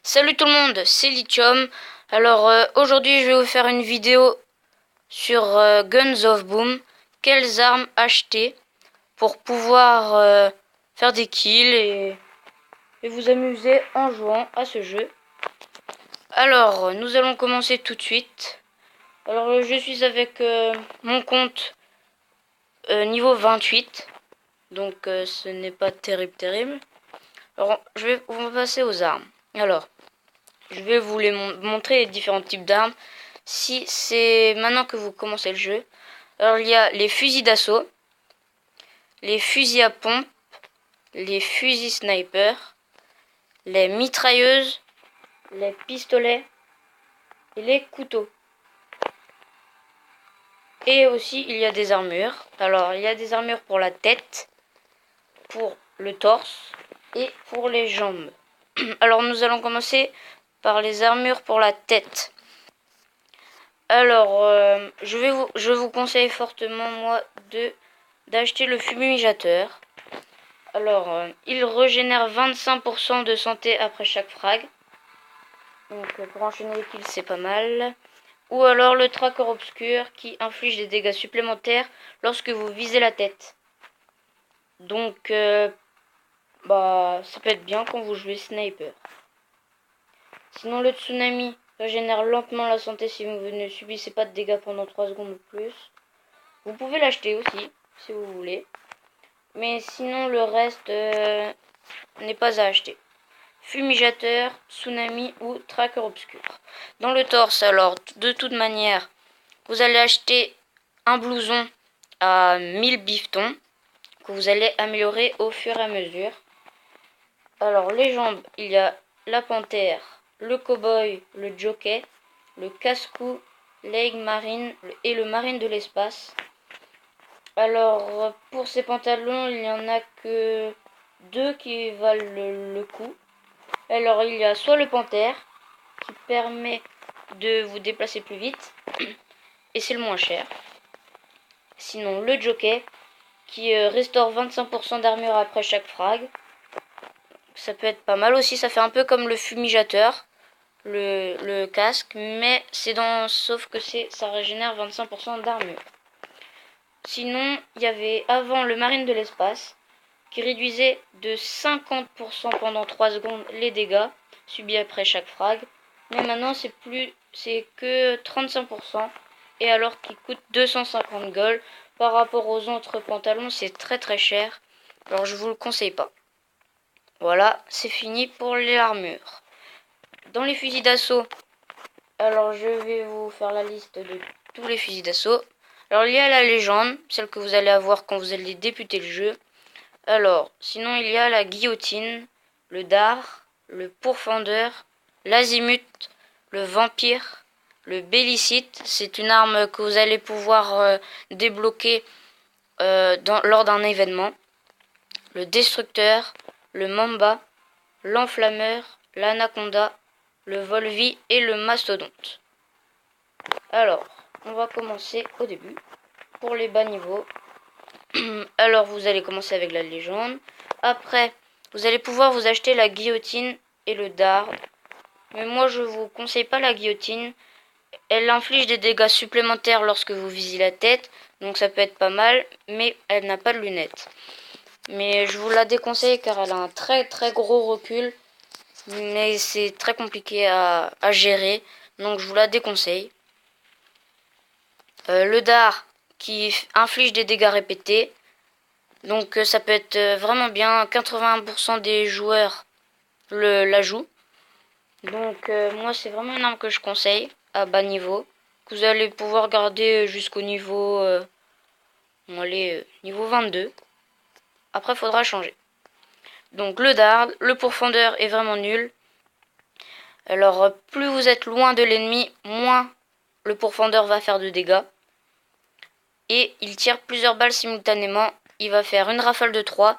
Salut tout le monde, c'est Lithium. Alors aujourd'hui je vais vous faire une vidéo sur Guns of Boom. Quelles armes acheter pour pouvoir faire des kills et vous amuser en jouant à ce jeu. Alors nous allons commencer tout de suite. Alors je suis avec mon compte niveau 28. Donc ce n'est pas terrible. Alors on va passer aux armes. Alors je vais vous montrer les différents types d'armes. Si c'est maintenant que vous commencez le jeu. Alors il y a les fusils d'assaut, les fusils à pompe, les fusils sniper, les mitrailleuses, les pistolets et les couteaux. Et aussi il y a des armures. Alors il y a des armures pour la tête, pour le torse et pour les jambes. Alors nous allons commencer par les armures pour la tête. Alors je vous conseille fortement moi d'acheter le fumigateur. Alors il régénère 25% de santé après chaque frag. Donc pour enchaîner les kills c'est pas mal. Ou alors le tracker obscur qui inflige des dégâts supplémentaires lorsque vous visez la tête. Donc ça peut être bien quand vous jouez sniper. Sinon le tsunami régénère lentement la santé si vous ne subissez pas de dégâts pendant 3 secondes ou plus. Vous pouvez l'acheter aussi si vous voulez. Mais sinon le reste n'est pas à acheter. Fumigateur, tsunami ou tracker obscur. Dans le torse alors, de toute manière, vous allez acheter un blouson à 1000 bifetons que vous allez améliorer au fur et à mesure. Alors les jambes, il y a la panthère, le cowboy, le jockey, le casse-cou, l'aigle marine et le marine de l'espace. Alors pour ces pantalons, il n'y en a que 2 qui valent le coup. Alors il y a soit le panthère qui permet de vous déplacer plus vite et c'est le moins cher. Sinon le jockey qui restaure 25% d'armure après chaque frag. Ça peut être pas mal aussi, ça fait un peu comme le fumigateur, le casque, mais sauf que ça régénère 25% d'armure. Sinon, il y avait avant le marine de l'espace qui réduisait de 50% pendant 3 secondes les dégâts subis après chaque frag, mais maintenant c'est que 35% et alors qu'il coûte 250 gold par rapport aux autres pantalons, c'est très cher. Alors je vous le conseille pas. Voilà, c'est fini pour les armures. Dans les fusils d'assaut, alors je vais vous faire la liste de tous les fusils d'assaut. Alors il y a la légende, celle que vous allez avoir quand vous allez débuter le jeu. Alors, sinon il y a la guillotine, le dard, le pourfendeur, l'azimut, le vampire, le bellicite. C'est une arme que vous allez pouvoir débloquer lors d'un événement. Le destructeur, le mamba, l'enflammeur, l'anaconda, le volvi et le mastodonte. Alors, on va commencer au début pour les bas niveaux. Alors, vous allez commencer avec la légende. Après, vous allez pouvoir vous acheter la guillotine et le dard. Mais moi, je vous conseille pas la guillotine. Elle inflige des dégâts supplémentaires lorsque vous visez la tête. Donc ça peut être pas mal, mais elle n'a pas de lunettes. Mais je vous la déconseille car elle a un très gros recul. Mais c'est très compliqué à gérer. Donc je vous la déconseille. Le dard qui inflige des dégâts répétés. Donc ça peut être vraiment bien. 80% des joueurs la jouent. Donc moi c'est vraiment une arme que je conseille à bas niveau. Que vous allez pouvoir garder jusqu'au niveau... niveau 22. Après, il faudra changer. Donc, le dard, le pourfendeur est vraiment nul. Alors, plus vous êtes loin de l'ennemi, moins le pourfendeur va faire de dégâts. Et il tire plusieurs balles simultanément. Il va faire une rafale de 3.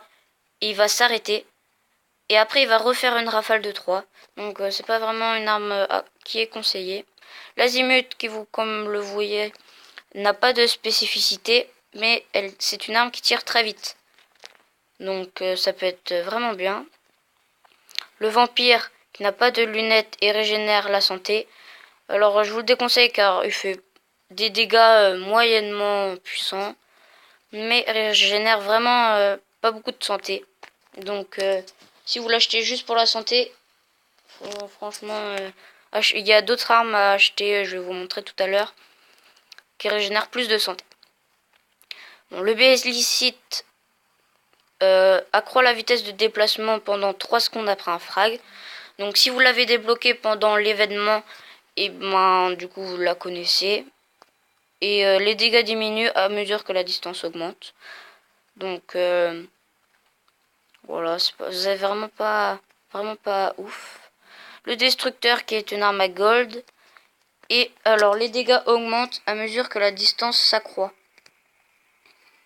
Et il va s'arrêter. Et après, il va refaire une rafale de 3. Donc, c'est pas vraiment une arme qui est conseillée. L'azimut, comme le voyez, n'a pas de spécificité, mais c'est une arme qui tire très vite. Donc ça peut être vraiment bien. Le vampire, qui n'a pas de lunettes et régénère la santé. Alors je vous le déconseille car il fait des dégâts moyennement puissants, mais régénère vraiment pas beaucoup de santé. Donc si vous l'achetez juste pour la santé, franchement, il y a d'autres armes à acheter, je vais vous montrer tout à l'heure, qui régénèrent plus de santé. Bon, le Bellicite accroît la vitesse de déplacement pendant 3 secondes après un frag. Donc si vous l'avez débloqué pendant l'événement, et ben du coup vous la connaissez. Et les dégâts diminuent à mesure que la distance augmente. Donc voilà, c'est vraiment pas ouf. Le destructeur qui est une arme à gold. Et alors les dégâts augmentent à mesure que la distance s'accroît.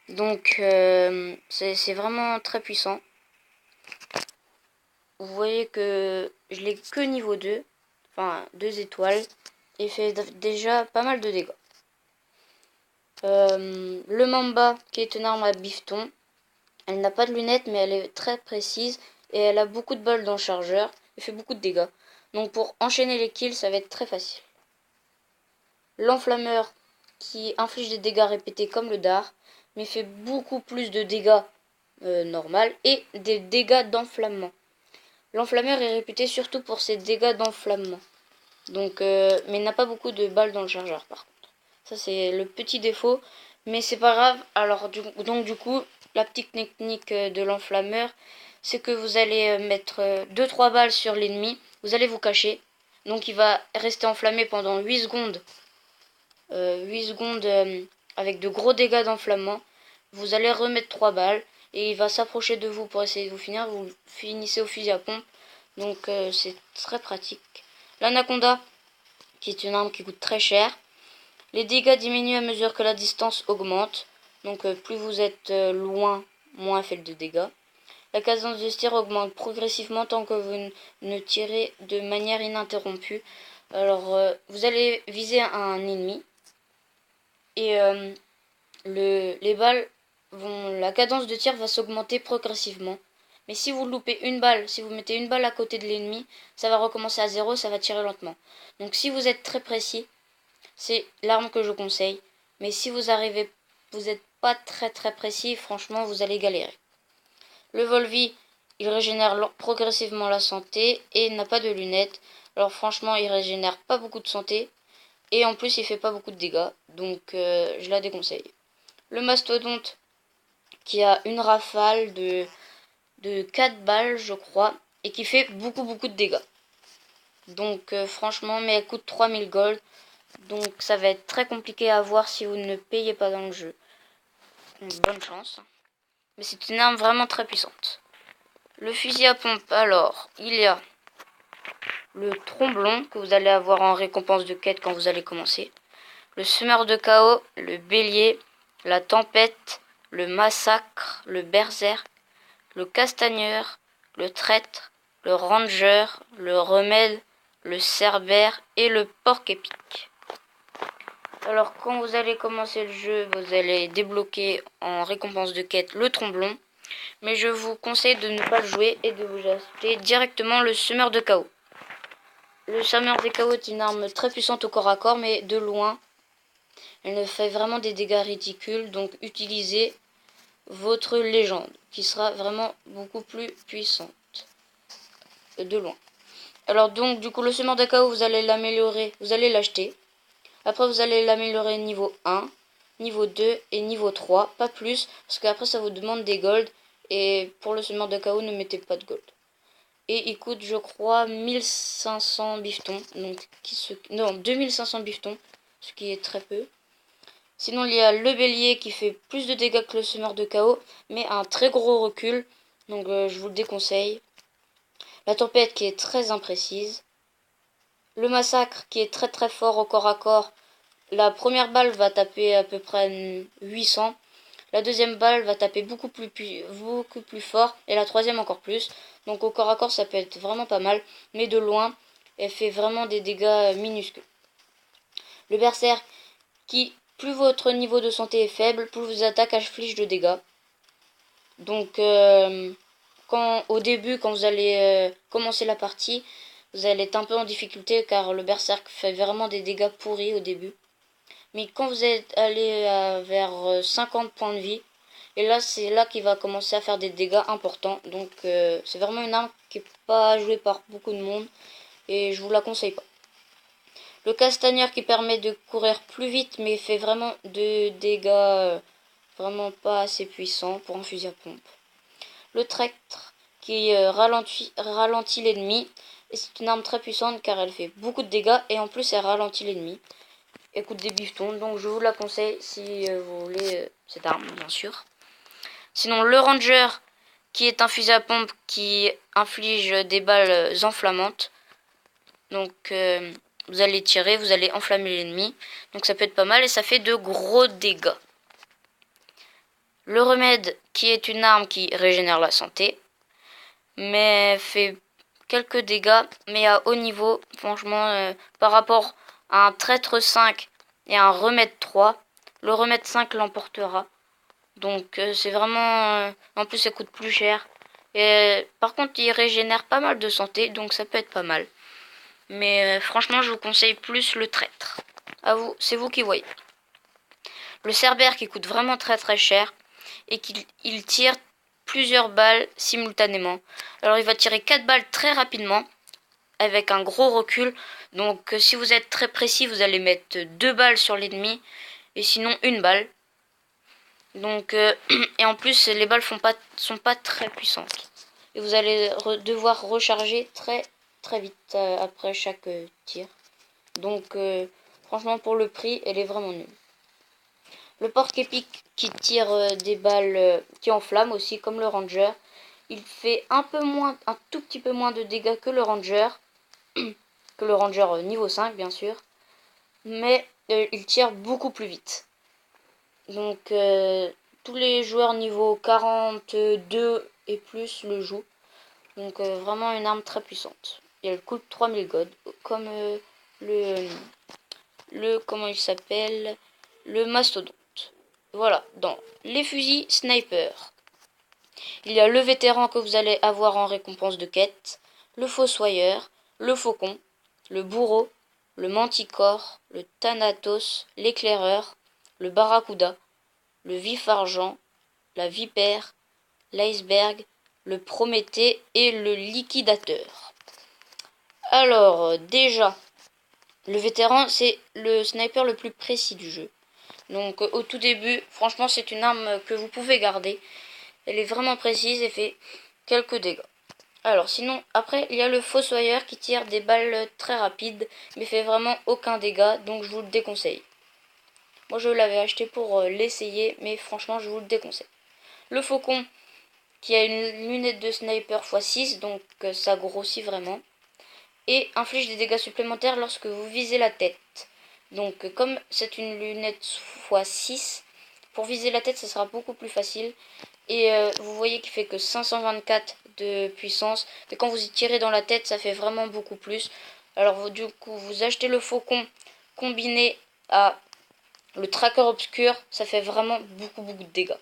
Donc c'est vraiment très puissant. Vous voyez que je l'ai que niveau 2. Enfin 2 étoiles. Et fait déjà pas mal de dégâts. Le Mamba qui est une arme à bifton. Elle n'a pas de lunettes mais elle est très précise. Et elle a beaucoup de balles dans le chargeur. Elle fait beaucoup de dégâts. Donc pour enchaîner les kills ça va être très facile. L'enflammeur qui inflige des dégâts répétés comme le dard, mais fait beaucoup plus de dégâts normal et des dégâts d'enflammement. L'enflammeur est réputé surtout pour ses dégâts d'enflammement. Donc, mais n'a pas beaucoup de balles dans le chargeur par contre. Ça c'est le petit défaut, mais c'est pas grave. Alors donc du coup, la petite technique de l'enflammeur, c'est que vous allez mettre 2-3 balles sur l'ennemi, vous allez vous cacher. Donc il va rester enflammé pendant 8 secondes. 8 secondes avec de gros dégâts d'enflammement. Vous allez remettre 3 balles et il va s'approcher de vous pour essayer de vous finir. Vous finissez au fusil à pompe. Donc c'est très pratique. L'anaconda, qui est une arme qui coûte très cher. Les dégâts diminuent à mesure que la distance augmente. Donc plus vous êtes loin, moins fait de dégâts. La cadence de tir augmente progressivement tant que vous ne tirez de manière ininterrompue. Alors vous allez viser un ennemi. Et les balles la cadence de tir va s'augmenter progressivement. Mais si vous loupez une balle, si vous mettez une balle à côté de l'ennemi, ça va recommencer à 0, ça va tirer lentement. Donc si vous êtes très précis, c'est l'arme que je conseille. Mais si vous n'êtes pas très précis, franchement, vous allez galérer. Le Volvi, il régénère progressivement la santé et n'a pas de lunettes. Alors franchement, il régénère pas beaucoup de santé. Et en plus, il fait pas beaucoup de dégâts. Donc je la déconseille. Le Mastodonte, qui a une rafale de 4 balles, je crois, et qui fait beaucoup de dégâts. Donc franchement, mais elle coûte 3000 gold. Donc ça va être très compliqué à avoir si vous ne payez pas dans le jeu. Donc, bonne chance. Mais c'est une arme vraiment très puissante. Le fusil à pompe, alors, il y a le tromblon que vous allez avoir en récompense de quête quand vous allez commencer. Le semeur de chaos, le bélier, la tempête, le massacre, le berserk, le castagneur, le traître, le ranger, le remède, le cerbère et le porc épique. Alors quand vous allez commencer le jeu, vous allez débloquer en récompense de quête le tromblon. Mais je vous conseille de ne pas le jouer et de vous acheter directement le semeur de chaos. Le semeur de chaos est une arme très puissante au corps à corps, mais de loin, elle fait vraiment des dégâts ridicules. Donc utilisez votre légende, qui sera vraiment beaucoup plus puissante de loin. Alors donc du coup le semeur de chaos, vous allez l'améliorer, vous allez l'acheter. Après vous allez l'améliorer niveau 1, niveau 2 et niveau 3, pas plus, parce qu'après ça vous demande des golds. Et pour le semeur de chaos, ne mettez pas de gold. Et il coûte, je crois, 1500 bifetons. Donc, non, 2500 bifetons, ce qui est très peu. Sinon, il y a le bélier qui fait plus de dégâts que le semeur de chaos, mais a un très gros recul. Donc, je vous le déconseille. La tempête qui est très imprécise. Le massacre qui est très fort au corps à corps. La première balle va taper à peu près 800. La deuxième balle va taper beaucoup plus fort et la troisième encore plus. Donc au corps à corps ça peut être vraiment pas mal. Mais de loin, elle fait vraiment des dégâts minuscules. Le berserk qui, plus votre niveau de santé est faible, plus vos attaques infligent de dégâts. Donc au début, quand vous allez commencer la partie, vous allez être un peu en difficulté car le berserk fait vraiment des dégâts pourris au début. Mais quand vous êtes allé vers 50 points de vie, et là c'est là qu'il va commencer à faire des dégâts importants. Donc c'est vraiment une arme qui n'est pas jouée par beaucoup de monde et je vous la conseille pas. Le castagneur qui permet de courir plus vite mais fait vraiment de dégâts vraiment pas assez puissants pour un fusil à pompe. Le traître qui ralentit l'ennemi. Et c'est une arme très puissante car elle fait beaucoup de dégâts et en plus elle ralentit l'ennemi. Elle coûte des bifetons, donc je vous la conseille si vous voulez cette arme, bien sûr. Sinon, le ranger qui est un fusil à pompe qui inflige des balles enflammantes. Donc vous allez tirer, vous allez enflammer l'ennemi. Donc ça peut être pas mal et ça fait de gros dégâts. Le remède qui est une arme qui régénère la santé, mais fait quelques dégâts, mais à haut niveau. Franchement, par rapport à un traître 5 et un remède 3, le remède 5 l'emportera. Donc c'est vraiment... en plus, ça coûte plus cher. Et, par contre, il régénère pas mal de santé, donc ça peut être pas mal. Mais franchement, je vous conseille plus le traître. À vous, c'est vous qui voyez. Le cerbère qui coûte vraiment très très cher et qu'il tire plusieurs balles simultanément. Alors il va tirer 4 balles très rapidement avec un gros recul. Donc si vous êtes très précis, vous allez mettre 2 balles sur l'ennemi et sinon une balle. Donc et en plus les balles sont pas très puissantes. Et vous allez devoir recharger très très vite après chaque tir. Donc franchement pour le prix, elle est vraiment nulle. Le porc-épic qui tire des balles qui enflamment aussi comme le ranger. Il fait un tout petit peu moins de dégâts que le ranger. Que le ranger niveau 5 bien sûr. Mais il tire beaucoup plus vite. Donc tous les joueurs niveau 42 et plus le jouent. Donc vraiment une arme très puissante. Et elle coûte 3000 gold. Comme comment il s'appelle, le mastodonte. Voilà, dans les fusils sniper. Il y a le vétéran que vous allez avoir en récompense de quête, le fossoyeur, le faucon, le bourreau, le manticore, le thanatos, l'éclaireur, le barracuda, le vif-argent, la vipère, l'iceberg, le prométhée et le liquidateur. Alors, déjà, le vétéran, c'est le sniper le plus précis du jeu. Donc au tout début, franchement c'est une arme que vous pouvez garder. Elle est vraiment précise et fait quelques dégâts. Alors sinon, après il y a le fossoyeur qui tire des balles très rapides mais fait vraiment aucun dégât, donc je vous le déconseille. Moi je l'avais acheté pour l'essayer, mais franchement je vous le déconseille. Le faucon qui a une lunette de sniper x6, donc ça grossit vraiment. Et inflige des dégâts supplémentaires lorsque vous visez la tête. Donc comme c'est une lunette x6, pour viser la tête ça sera beaucoup plus facile. Et vous voyez qu'il fait que 524 de puissance. Mais quand vous y tirez dans la tête ça fait vraiment beaucoup plus. Alors du coup vous achetez le faucon combiné à le tracker obscur. Ça fait vraiment beaucoup de dégâts.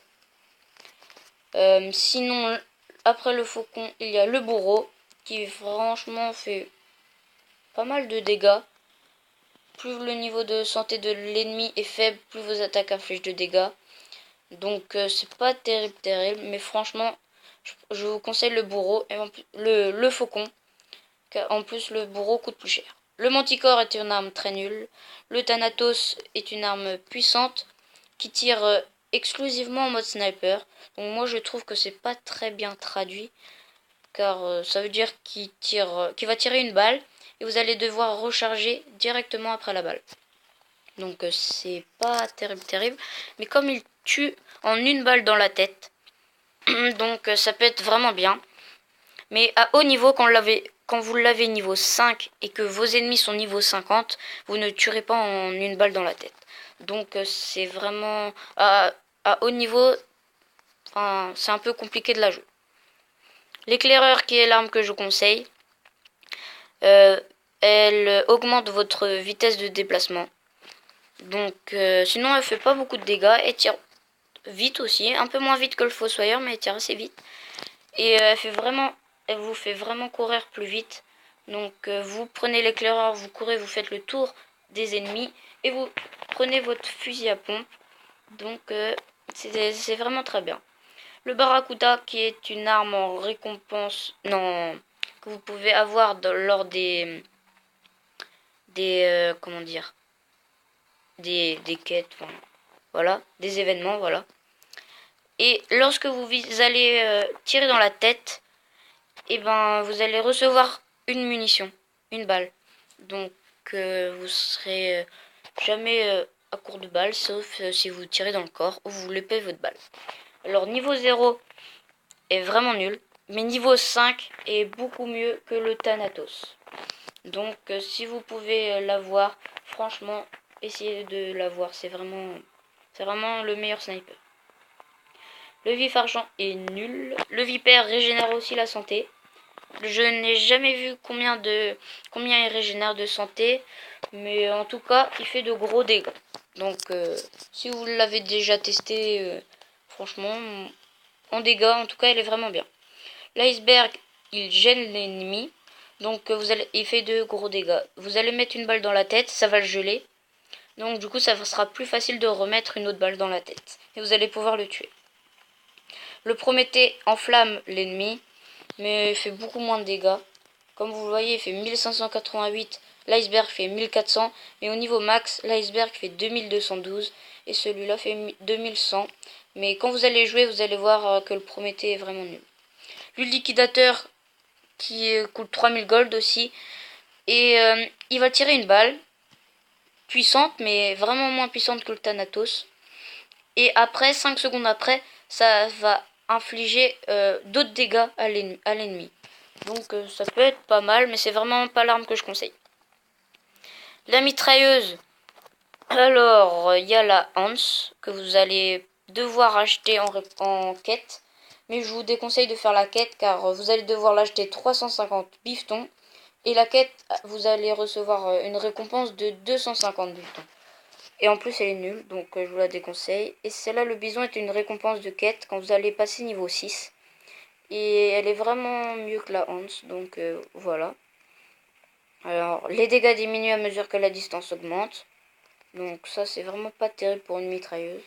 Sinon après le faucon il y a le bourreau qui franchement fait pas mal de dégâts. Plus le niveau de santé de l'ennemi est faible, plus vos attaques infligent de dégâts. Donc c'est pas terrible, mais franchement, je vous conseille le bourreau et le faucon. Car en plus, le bourreau coûte plus cher. Le manticore est une arme très nulle. Le thanatos est une arme puissante qui tire exclusivement en mode sniper. Donc moi je trouve que c'est pas très bien traduit. Car ça veut dire qu'il va tirer une balle. Et vous allez devoir recharger directement après la balle. Donc c'est pas terrible. Mais comme il tue en une balle dans la tête, donc ça peut être vraiment bien. Mais à haut niveau, quand vous l'avez niveau 5 et que vos ennemis sont niveau 50, vous ne tuerez pas en une balle dans la tête. Donc c'est vraiment... à haut niveau, c'est un peu compliqué de la jouer. L'éclaireur qui est l'arme que je conseille. Elle augmente votre vitesse de déplacement. Donc sinon elle fait pas beaucoup de dégâts. Elle tire vite aussi, un peu moins vite que le Fossoyeur, mais elle tire assez vite. Et elle vous fait vraiment courir plus vite. Donc vous prenez l'éclaireur, vous courez, vous faites le tour des ennemis et vous prenez votre fusil à pompe. Donc c'est vraiment très bien. Le Barracuda qui est une arme en récompense, non, que vous pouvez avoir lors des comment dire, des quêtes, enfin, voilà, des événements, voilà. Et lorsque vous allez tirer dans la tête, et ben vous allez recevoir une munition, une balle. Donc vous serez jamais à court de balles, sauf si vous tirez dans le corps ou vous loupez votre balle. Alors niveau 0 est vraiment nul, mais niveau 5 est beaucoup mieux que le Thanatos. Donc si vous pouvez l'avoir, franchement, essayez de l'avoir, c'est vraiment le meilleur sniper. Le vif argent est nul. Le vipère régénère aussi la santé. Je n'ai jamais vu combien il régénère de santé, mais en tout cas, il fait de gros dégâts. Donc, si vous l'avez déjà testé, franchement, en dégâts, en tout cas, il est vraiment bien. L'iceberg, il gêne l'ennemi, donc il fait de gros dégâts. Vous allez mettre une balle dans la tête, ça va le geler. Donc, du coup, ça sera plus facile de remettre une autre balle dans la tête. Et vous allez pouvoir le tuer. Le Prométhée enflamme l'ennemi, mais il fait beaucoup moins de dégâts. Comme vous le voyez, il fait 1588, l'iceberg fait 1400, et au niveau max, l'iceberg fait 2212, et celui-là fait 2100. Mais quand vous allez jouer, vous allez voir que le Prométhée est vraiment nul. Le liquidateur qui coûte 3000 gold aussi, et il va tirer une balle, puissante, mais vraiment moins puissante que le Thanatos. Et après, 5 secondes après, ça va infliger d'autres dégâts à l'ennemi. Donc ça peut être pas mal, mais c'est vraiment pas l'arme que je conseille. La mitrailleuse. Alors, il y a la Hans, que vous allez devoir acheter en quête. Mais je vous déconseille de faire la quête, car vous allez devoir l'acheter 350 bifetons. Et la quête, vous allez recevoir une récompense de 250 bifetons. Et en plus, elle est nulle, donc je vous la déconseille. Et celle-là, le bison, est une récompense de quête quand vous allez passer niveau 6. Et elle est vraiment mieux que la Hans, donc voilà. Alors, les dégâts diminuent à mesure que la distance augmente. Donc ça, c'est vraiment pas terrible pour une mitrailleuse.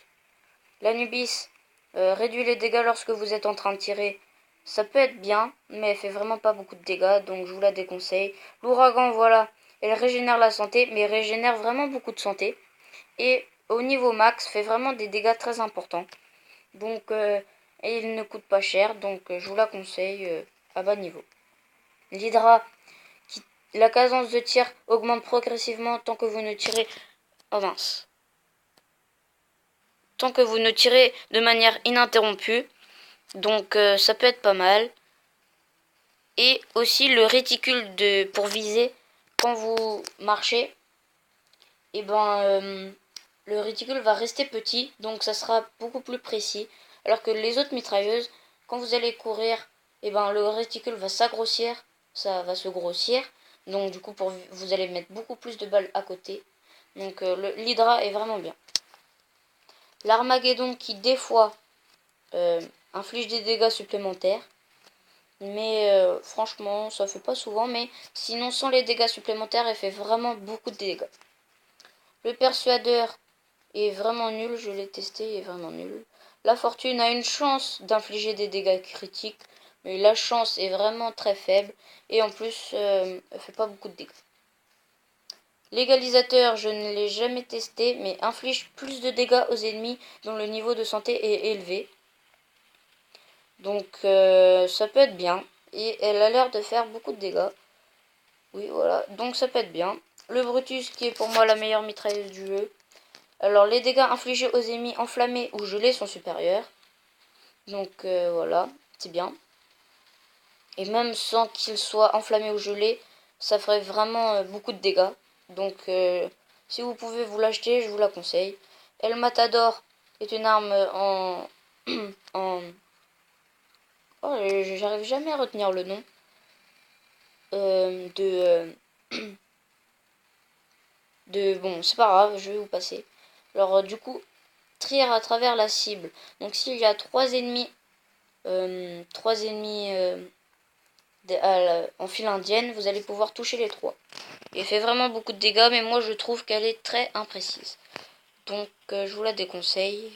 L'Anubis réduit les dégâts lorsque vous êtes en train de tirer. Ça peut être bien, mais elle fait vraiment pas beaucoup de dégâts, donc je vous la déconseille. L'ouragan, voilà, elle régénère la santé, mais régénère vraiment beaucoup de santé. Et au niveau max, fait vraiment des dégâts très importants. Donc, et il ne coûte pas cher, donc je vous la conseille à bas niveau. L'Hydra, la cadence de tir augmente progressivement tant que vous ne tirez... Oh mince. Tant que vous ne tirez de manière ininterrompue. Donc ça peut être pas mal. Et aussi le réticule pour viser quand vous marchez. Et le réticule va rester petit, donc ça sera beaucoup plus précis. Alors que les autres mitrailleuses, quand vous allez courir, le réticule va s'agrossir, ça va se grossir. Donc du coup, vous allez mettre beaucoup plus de balles à côté. Donc l'Hydra est vraiment bien. L'Armageddon qui des fois inflige des dégâts supplémentaires. Mais franchement, ça fait pas souvent. Mais sinon, sans les dégâts supplémentaires, elle fait vraiment beaucoup de dégâts. Le Persuadeur est vraiment nul. Je l'ai testé, il est vraiment nul. La Fortune a une chance d'infliger des dégâts critiques. Mais la chance est vraiment très faible. Et en plus, elle fait pas beaucoup de dégâts. L'égalisateur, je ne l'ai jamais testé, mais inflige plus de dégâts aux ennemis dont le niveau de santé est élevé. Donc ça peut être bien. Et elle a l'air de faire beaucoup de dégâts. Oui, voilà. Donc ça peut être bien. Le Brutus qui est pour moi la meilleure mitrailleuse du jeu. Alors les dégâts infligés aux ennemis enflammés ou gelés sont supérieurs. Donc voilà, c'est bien. Et même sans qu'ils soient enflammés ou gelés, ça ferait vraiment beaucoup de dégâts. Donc si vous pouvez vous l'acheter, je vous la conseille. El Matador est une arme en... Oh, j'arrive jamais à retenir le nom. De Bon, c'est pas grave, je vais vous passer. Alors, du coup, tir à travers la cible. Donc, s'il y a trois ennemis en file indienne, vous allez pouvoir toucher les trois. Il fait vraiment beaucoup de dégâts, mais moi je trouve qu'elle est très imprécise. Donc je vous la déconseille.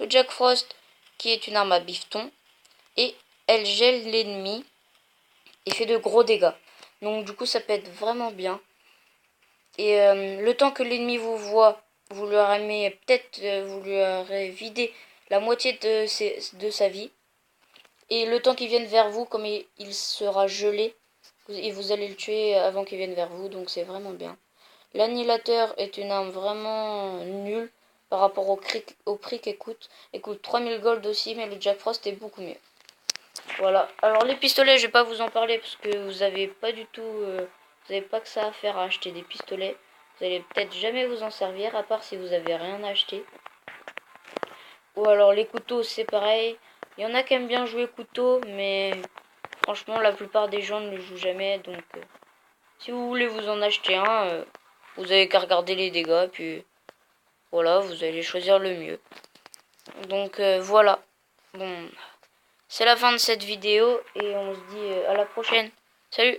Le Jack Frost, qui est une arme à bifton, et elle gèle l'ennemi et fait de gros dégâts. Donc du coup ça peut être vraiment bien. Et le temps que l'ennemi vous voit, vous lui aurez vous lui aurez vidé la moitié de sa vie. Et le temps qu'il vienne vers vous, comme il sera gelé, et vous allez le tuer avant qu'il vienne vers vous, donc c'est vraiment bien. L'annihilateur est une arme vraiment nulle par rapport au prix qu'elle coûte. Elle coûte 3000 gold aussi, mais le Jack Frost est beaucoup mieux. Voilà. Alors les pistolets, je vais pas vous en parler parce que vous avez pas du tout, vous avez pas que ça à faire à acheter des pistolets. Vous allez peut-être jamais vous en servir, à part si vous avez rien à acheter. Ou alors les couteaux, c'est pareil. Il y en a qui aiment bien jouer couteau, mais franchement, la plupart des gens ne le jouent jamais. Donc, si vous voulez vous en acheter un, vous avez qu'à regarder les dégâts, puis voilà, vous allez choisir le mieux. Donc, voilà. Bon, c'est la fin de cette vidéo, et on se dit à la prochaine. Salut!